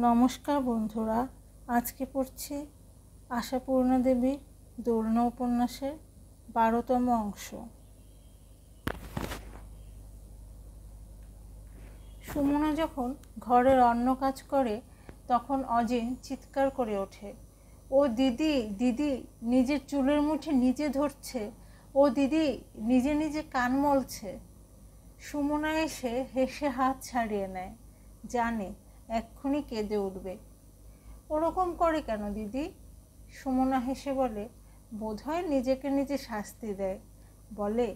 নমস্কার বন্ধুরা, আজকে পড়ছি আশাপূর্ণা দেবীর দোলনা উপন্যাসের 12তম অংশ। সুমনা যখন ঘরের অন্য কাজ করে তখন অজিন চিৎকার করে ওঠে, ও দিদি দিদি, নিজের চুলের মুঠি নিজে ধরছে, ও দিদি নিজে নিজে কান মলছে। সুমনা এসে হেসে হাত ছাড়িয়ে নেয়, জানে এক্ষুনি কেঁদে উঠবে। ওরকম করে কেন দিদি? সুমনা হেসে বলে, বোধহয় নিজেকে নিজে শাস্তি দেয়। বলে,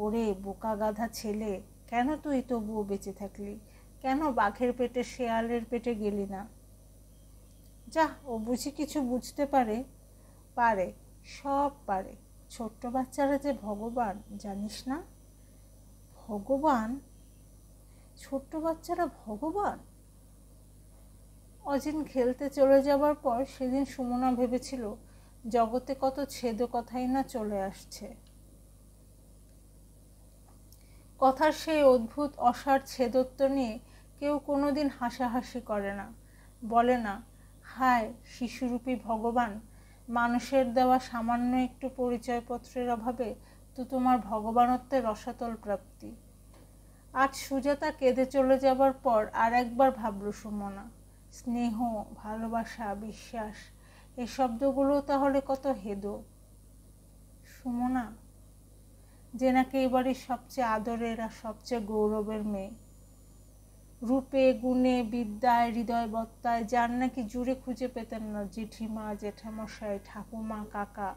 ওরে বোকা গাধা ছেলে, কেন তুই তবুও বেঁচে থাকলি? কেন বাঘের পেটে শেয়ালের পেটে গেলি না? যা, ও বুঝি কিছু বুঝতে পারে? পারে, সব পারে। ছোট্ট বাচ্চারা যে ভগবান, জানিস না? ভগবান? ছোট্ট বাচ্চারা ভগবান? অজিন খেলতে চলে যাবার পর সেদিন সুমনা ভেবেছিল জগতে কত ছেদ কথাই না চলে আসছে। কথার সেই অদ্ভুত অসার ছেদত্ব নিয়ে কেউ কোনোদিন হাসাহাসি করে না, বলে না, হায় শিশুরূপী ভগবান, মানুষের দেওয়া সামান্য একটু পরিচয়পত্রের অভাবে তো তোমার ভগবানত্বের রসাতল প্রাপ্তি। আজ সুজাতা কেঁদে চলে যাবার পর আর একবার ভাবল সুমনা, স্নেহ, ভালোবাসা, বিশ্বাস, এই শব্দগুলো তাহলে কত হেদো। সুমনা যে নাকি এবারের সবচেয়ে আদরের আর সবচেয়ে গৌরবের মেয়ে, রূপে গুণে বিদ্যায় হৃদয়বত্তায় যার নাকি জুড়ে খুঁজে পেতেন না জেঠিমা, জেঠামশাই, ঠাকুমা, কাকা।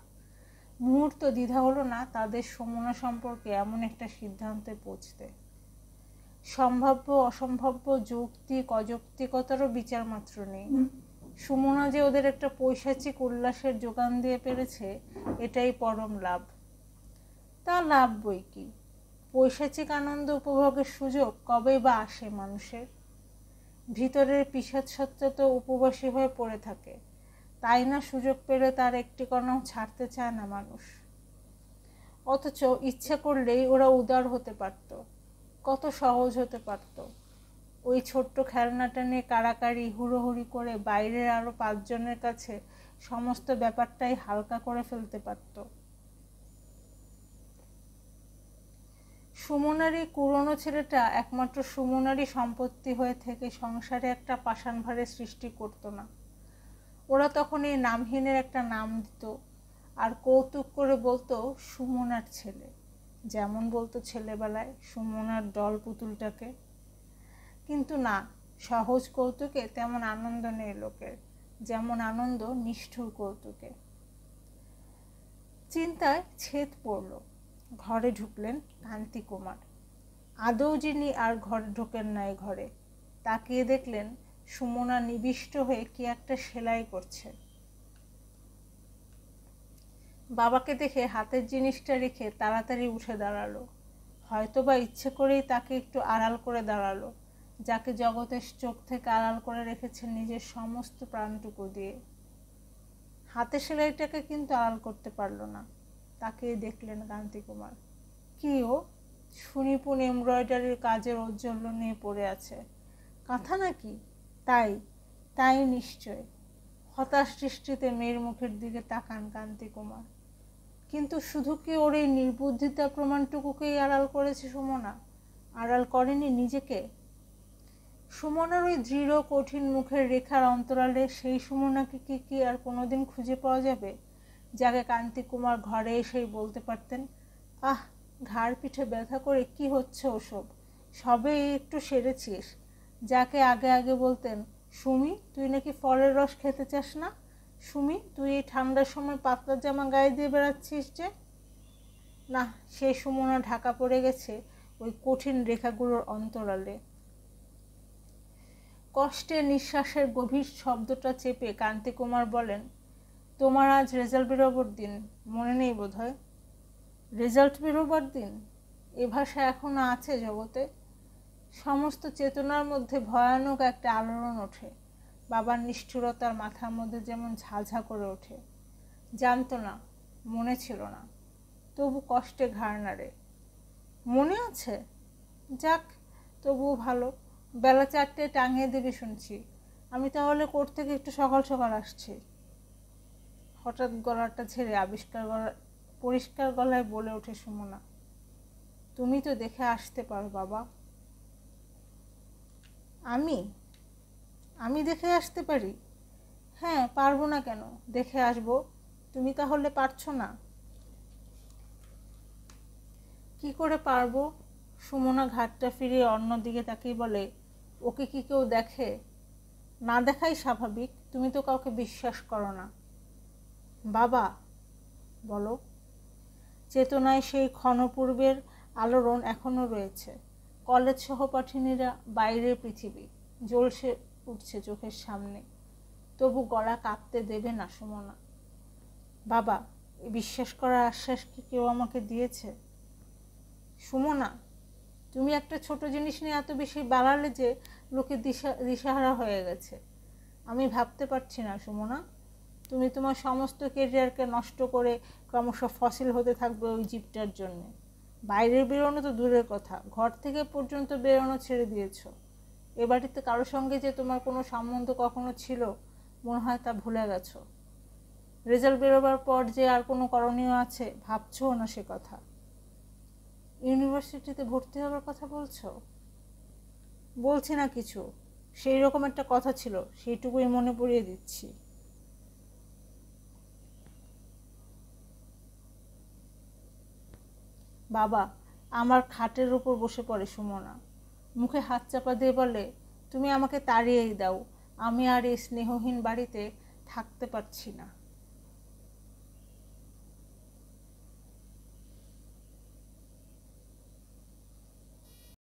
মুহূর্ত দ্বিধা হলো না তাদের সুমনা সম্পর্কে এমন একটা সিদ্ধান্তে পৌঁছতে। সম্ভাব্য অসম্ভাব্য যৌক্তিক অযৌক্তিকতারও বিচার মাত্র নেই। সুমনা যে ওদের একটা পৈশাচিক উল্লাসের যোগান দিয়ে পেরেছে, এটাই পরম লাভ। তা লাভ বই কি, পৈশাচিক আনন্দ উপভোগের সুযোগ কবেই বা আসে মানুষের? ভিতরের পিশাচ সত্ত্বা তো উপবাসী হয়ে পড়ে থাকে, তাই না সুযোগ পেলে তার একটি কণাও ছাড়তে চায় না মানুষ। অথচ ইচ্ছা করলেই ওরা উদার হতে পারত, কত সহজ হতে পারত। ওই ছোট্ট খেলনাটা নিয়ে কাড়াকাড়ি হুড়োহুড়ি করে বাইরের আরো 5 জনের কাছে সমস্ত ব্যাপারটাই হালকা করে ফেলতে পারত। সুমনারই কুড়োনো ছেলেটা একমাত্র সুমনারই সম্পত্তি হয়ে থেকে সংসারে একটা পাষাণ ভারের সৃষ্টি করতো না। ওরা তখন এই নামহীনের একটা নাম দিত আর কৌতুক করে বলতো সুমনার ছেলে, যেমন বলতো ছেলেবেলায় সুমনার ডল পুতুলটাকে। কিন্তু না, সহজ কৌতুকে তেমন আনন্দ নেই লোকের, যেমন আনন্দ নিষ্ঠুর কৌতুকে। চিন্তায় ছেদ পড়ল। ঘরে ঢুকলেন কান্তি কুমার। আদৌ যিনি আর ঘরে ঢোকেন নাই ঘরে, তাকিয়ে দেখলেন সুমনা নিবিষ্ট হয়ে কি একটা সেলাই করছে। বাবাকে দেখে হাতের জিনিসটা রেখে তাড়াতাড়ি উঠে দাঁড়ালো, হয়তোবা ইচ্ছে করেই তাকে একটু আড়াল করে দাঁড়ালো, যাকে জগতের চোখ থেকে আড়াল করে রেখেছে নিজের সমস্ত প্রাণটুকু দিয়ে। হাতে সেলাইটাকে কিন্তু আড়াল করতে পারলো না। তাকেই দেখলেন কান্তি কুমার। কি ও? সুনিপুণ এমব্রয়ডারির কাজের ঔজ্জ্বল্য নিয়ে পড়ে আছে। কাঁথা নাকি? তাই তাই নিশ্চয়। হতাশ দৃষ্টিতে মেয়ের মুখের দিকে তাকান কান্তি কুমার। কিন্তু শুধু কি ওর এই নির্বুদ্ধিতা প্রমাণটুকুকেই আড়াল করেছে সুমনা? আড়াল করেনি নিজেকে? সুমনার ওই দৃঢ় কঠিন মুখের রেখার অন্তরালে সেই সুমনাকে কি আর কোনোদিন খুঁজে পাওয়া যাবে, যাকে কান্তি কুমার ঘরে এসেই বলতে পারতেন, আহ ঘাড় পিঠে ব্যথা করে কি হচ্ছে ওসব, সবে একটু সেরেছিস। যাকে আগে আগে বলতেন, সুমি তুই নাকি ফলের রস খেতে চাস না, সুমি তুই এই ঠান্ডার সময় পাতলা জামা গায়ে দিয়ে বেড়াচ্ছিস যে। না, সেই সুমনা ঢাকা পড়ে গেছে ওই কঠিন রেখাগুলোর অন্তরালে। কষ্টে নিঃশ্বাসের গভীর শব্দটা চেপে কান্তি কুমার বলেন, তোমার আজ রেজাল্ট বেরোবার দিন, মনে নেই বোধ হয়? রেজাল্ট বেরোবার দিন? এ ভাষা এখনো আছে জগতে? সমস্ত চেতনার মধ্যে ভয়ানক একটা আলোড়ন ওঠে। বাবার নিষ্ঠুরতার মাথার মধ্যে যেমন ঝাঝা করে ওঠে। জানতো না, মনে ছিল না, তবু কষ্টে ঘাড় নাড়ে। মনে আছে? যাক, তবুও ভালো। বেলা 4টে টাঙিয়ে দেবে শুনছি। আমি তাহলে কোর্ট থেকে একটু সকাল সকাল আসছি। হঠাৎ গলাটা ছেড়ে পরিষ্কার গলায় বলে ওঠে সুমনা। তুমি তো দেখে আসতে পারো বাবা। আমি দেখে আসতে পারি? হ্যাঁ, পারবো না কেন, দেখে আসবো। তুমি তাহলে পারছো না? কি করে পারবো? সুমনা ঘাটটা ফিরিয়ে অন্যদিকে তাকিয়ে বলে, ওকে কি কেউ দেখে? না দেখাই স্বাভাবিক, তুমি তো কাউকে বিশ্বাস করো না। বাবা, বলো। চেতনায় সেই ক্ষণপূর্বের আলোড়ন এখনো রয়েছে। কলেজ সহপাঠিনীরা, বাইরের পৃথিবী জ্বলসে উঠছে চোখের সামনে। তবু গলা কাঁপতে দেবে না সুমনা। বাবা, বিশ্বাস করার আশ্বাস কি কেউ আমাকে দিয়েছে? সুমনা, তুমি একটা ছোট জিনিস নিয়ে এত বেশি বাড়ালে যে লোকে দিশাহারা হয়ে গেছে। আমি ভাবতে পারছি না সুমনা, তুমি তোমার সমস্ত কেরিয়ারকে নষ্ট করে ক্রমশ ফসিল হতে থাকবে ওই জীবটার জন্যে। বাইরের বেরোনো তো দূরের কথা, ঘর থেকে পর্যন্ত বেরোনো ছেড়ে দিয়েছ। এ বাড়িতে কারোর সঙ্গে যে তোমার কোনো সম্বন্ধ কখনো ছিল মনে হয় তা ভুলে গেছো। রেজাল্ট বেরোবার পর যে আর কোনো করণীয় আছে ভাবছো না সে কথা। ইউনিভার্সিটিতে ভর্তি হওয়ার কথা বলছো? বলছি না কিছু, সেই রকম একটা কথা ছিল, সেইটুকুই মনে পড়িয়ে দিচ্ছি। বাবা, আমার খাটের উপর বসে পড়ে সুমনা। মুখে হাত চাপা দিয়ে বলে, তুমি আমাকে তাড়িয়েই দাও, আমি আর এই স্নেহহীন বাড়িতে থাকতে পারছি না।